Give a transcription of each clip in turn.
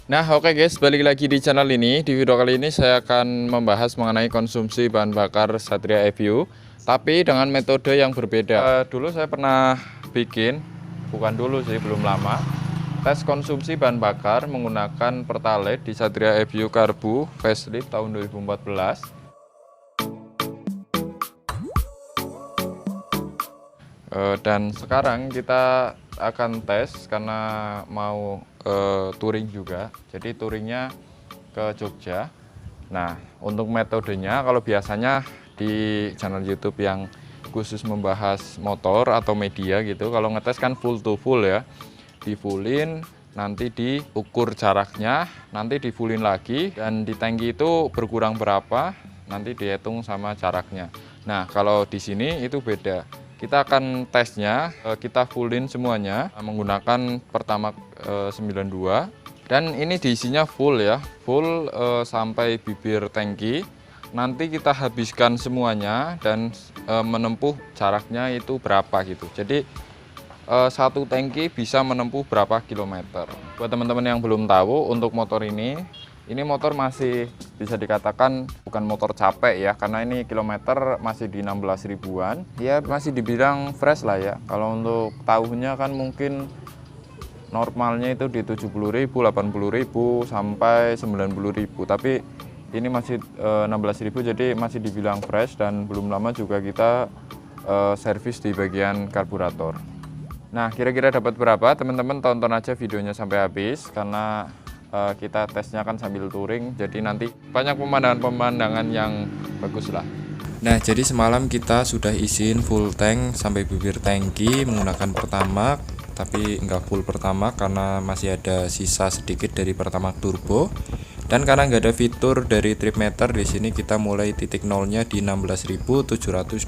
Nah, oke guys, balik lagi di channel ini. Di video kali ini saya akan membahas mengenai konsumsi bahan bakar Satria FU, tapi dengan metode yang berbeda. Dulu saya pernah bikin, bukan dulu sih, belum lama, tes konsumsi bahan bakar menggunakan Pertalite di Satria FU Karbu facelift tahun 2014. Dan sekarang kita akan tes karena mau touring juga, jadi touringnya ke Jogja. Nah, untuk metodenya, kalau biasanya di channel YouTube yang khusus membahas motor atau media gitu, kalau ngetes kan full to full ya, di fullin, nanti diukur jaraknya, nanti di fullin lagi, dan di tangki itu berkurang berapa, nanti dihitung sama jaraknya. Nah, kalau di sini itu beda. Kita akan tesnya, kita fullin semuanya menggunakan Pertamax 92, dan ini diisinya full ya, full sampai bibir tangki. Nanti kita habiskan semuanya dan menempuh jaraknya itu berapa gitu. Jadi satu tangki bisa menempuh berapa kilometer. Buat teman-teman yang belum tahu, untuk motor ini motor masih bisa dikatakan bukan motor capek ya, karena ini kilometer masih di 16 ribuan. Ya masih dibilang fresh lah ya. Kalau untuk tahunnya kan mungkin normalnya itu di 70.000, 80.000 sampai 90.000. Tapi ini masih 16.000, jadi masih dibilang fresh, dan belum lama juga kita servis di bagian karburator. Nah, kira-kira dapat berapa? Teman-teman tonton aja videonya sampai habis, karena kita tesnya kan sambil touring, jadi nanti banyak pemandangan-pemandangan yang bagus lah. Nah, jadi semalam kita sudah isiin full tank sampai bibir tangki menggunakan Pertamax, tapi nggak full Pertamax karena masih ada sisa sedikit dari Pertamax turbo. Dan karena nggak ada fitur dari trip meter, di sini kita mulai titik nolnya di 16.708,0.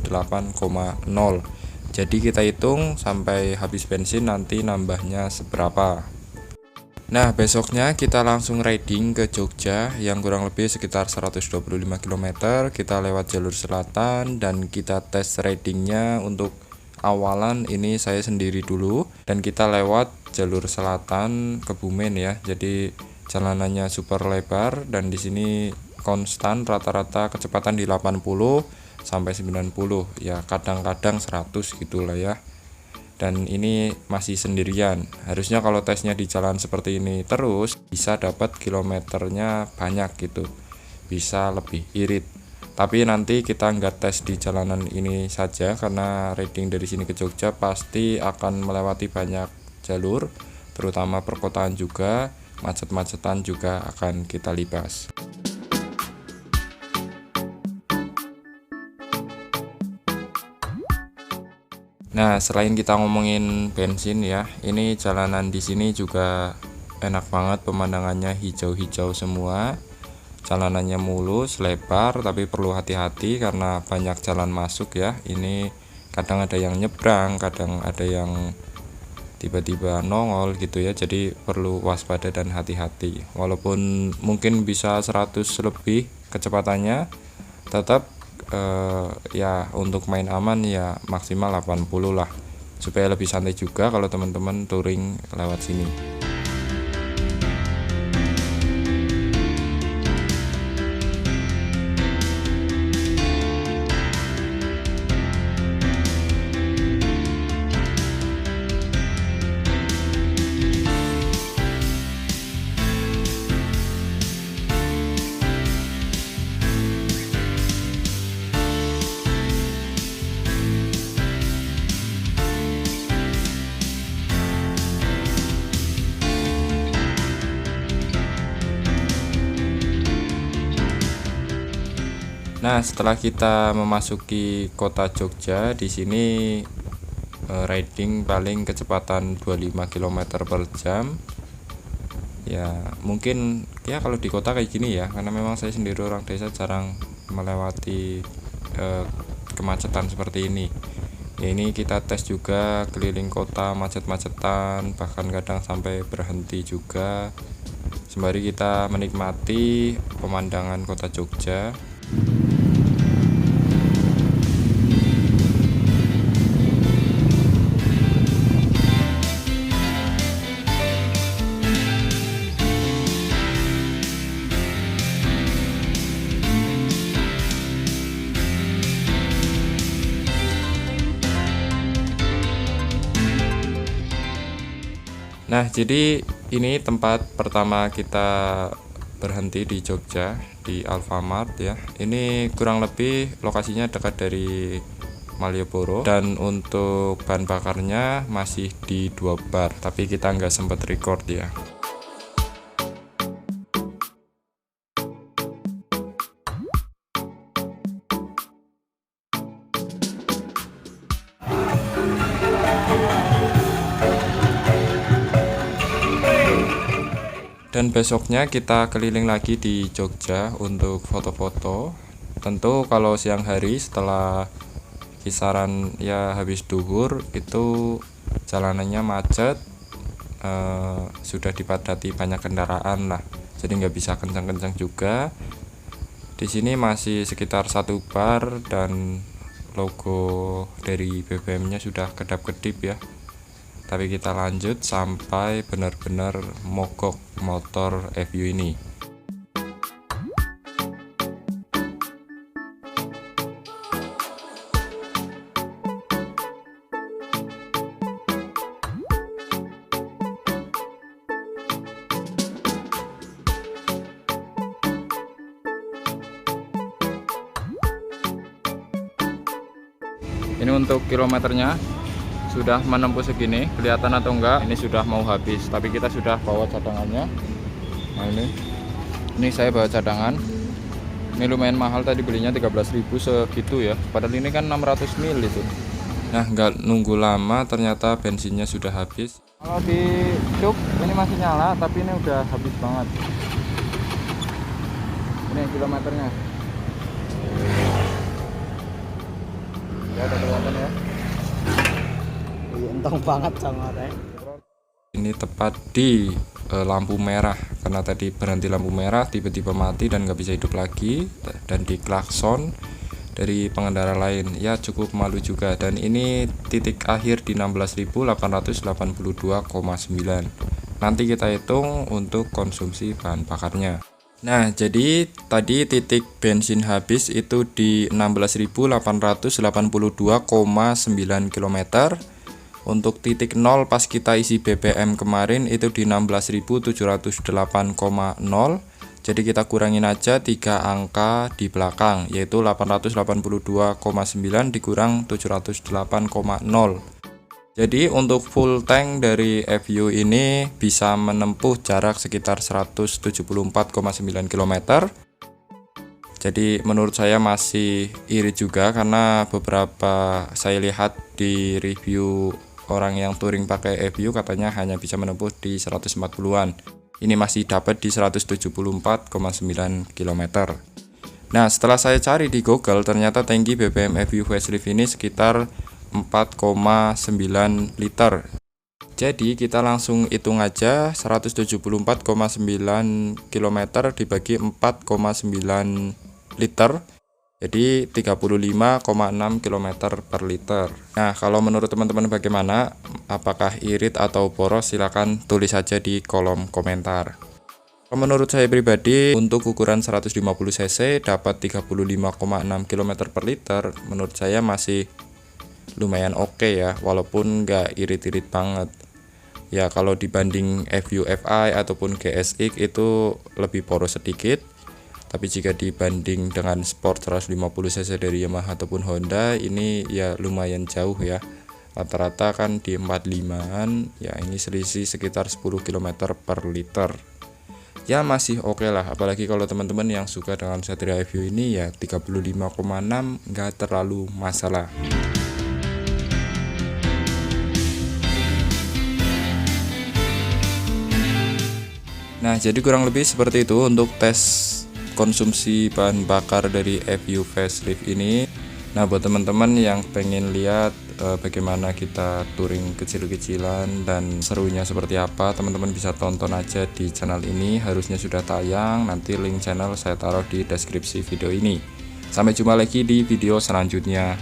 Jadi kita hitung sampai habis bensin nanti nambahnya seberapa. Nah, besoknya kita langsung riding ke Jogja yang kurang lebih sekitar 125 km. Kita lewat jalur selatan dan kita tes ridingnya. Untuk awalan ini saya sendiri dulu, dan kita lewat jalur selatan Kebumen ya. Jadi jalanannya super lebar, dan di sini konstan rata-rata kecepatan di 80 sampai 90 ya, kadang-kadang 100 gitulah ya. Dan ini masih sendirian. Harusnya kalau tesnya di jalan seperti ini terus bisa dapat kilometernya banyak gitu, bisa lebih irit. Tapi nanti kita nggak tes di jalanan ini saja, karena riding dari sini ke Jogja pasti akan melewati banyak jalur, terutama perkotaan juga, macet-macetan juga akan kita libas. Nah, selain kita ngomongin bensin ya, ini jalanan di sini juga enak banget, pemandangannya hijau-hijau semua. Jalanannya mulus, lebar, tapi perlu hati-hati karena banyak jalan masuk ya. Ini kadang ada yang nyebrang, kadang ada yang tiba-tiba nongol gitu ya. Jadi perlu waspada dan hati-hati. Walaupun mungkin bisa 100 lebih kecepatannya, tetap ya untuk main aman ya maksimal 80 lah, supaya lebih santai juga kalau teman-teman touring lewat sini. Nah, setelah kita memasuki kota Jogja, di sini riding paling kecepatan 25 km per jam. Ya, mungkin ya kalau di kota kayak gini ya, karena memang saya sendiri orang desa jarang melewati kemacetan seperti ini. Ya, ini kita tes juga keliling kota macet-macetan, bahkan kadang sampai berhenti juga, sembari kita menikmati pemandangan kota Jogja. Nah, jadi ini tempat pertama kita berhenti di Jogja, di Alfamart ya. Ini kurang lebih lokasinya dekat dari Malioboro, dan untuk bahan bakarnya masih di 2 bar, tapi kita nggak sempat record ya. Dan besoknya kita keliling lagi di Jogja untuk foto-foto. Tentu kalau siang hari setelah kisaran ya habis duhur itu jalanannya macet, sudah dipadati banyak kendaraan lah, jadi nggak bisa kencang-kencang juga. Di sini masih sekitar 1 bar dan logo dari BBM-nya sudah kedap-kedip ya. Tapi kita lanjut sampai benar-benar mogok motor FU ini. Ini untuk kilometernya sudah menempuh segini, kelihatan atau enggak ini sudah mau habis, tapi kita sudah bawa cadangannya. Nah ini saya bawa cadangan. Ini lumayan mahal, tadi belinya 13.000 segitu ya, padahal ini kan 600 ml itu. Nah, nggak nunggu lama ternyata bensinnya sudah habis. Kalau di cuk ini masih nyala, tapi ini udah habis banget. Ini kilometernya ya, udah kelihatan ya. Untung banget sama teh. Ini tepat di lampu merah, karena tadi berhenti lampu merah tiba-tiba mati dan nggak bisa hidup lagi, dan diklakson dari pengendara lain. Ya cukup malu juga. Dan ini titik akhir di 16.882,9. Nanti kita hitung untuk konsumsi bahan bakarnya. Nah, jadi tadi titik bensin habis itu di 16.882,9 km. Untuk titik 0 pas kita isi BBM kemarin itu di 16.708,0. Jadi kita kurangin aja 3 angka di belakang, yaitu 882,9 dikurang 708,0. Jadi untuk full tank dari FU ini bisa menempuh jarak sekitar 174,9 km. Jadi menurut saya masih irit juga, karena beberapa saya lihat di review orang yang touring pakai FU katanya hanya bisa menempuh di 140-an. Ini masih dapat di 174,9 km. Nah, setelah saya cari di Google, ternyata tangki BBM FU facelift ini sekitar 4,9 liter. Jadi kita langsung hitung aja 174,9 km dibagi 4,9 liter. Jadi 35,6 km per liter. Nah, kalau menurut teman-teman bagaimana? Apakah irit atau boros? Silahkan tulis saja di kolom komentar. Menurut saya pribadi, untuk ukuran 150 cc dapat 35,6 km per liter, menurut saya masih lumayan oke ya, walaupun nggak irit-irit banget. Ya kalau dibanding FU FI ataupun GSX itu lebih poros sedikit. Tapi jika dibanding dengan Sport 150 cc dari Yamaha ataupun Honda, ini ya lumayan jauh ya. Rata-rata kan di 45-an, ya ini selisih sekitar 10 km per liter. Ya masih oke lah, apalagi kalau teman-teman yang suka dengan Satria FU ini ya 35,6 nggak terlalu masalah. Nah, jadi kurang lebih seperti itu untuk tes konsumsi bahan bakar dari FU facelift ini. Nah, buat teman-teman yang pengen lihat bagaimana kita touring kecil-kecilan dan serunya seperti apa, teman-teman bisa tonton aja di channel ini. Harusnya sudah tayang, nanti link channel saya taruh di deskripsi video ini. Sampai jumpa lagi di video selanjutnya.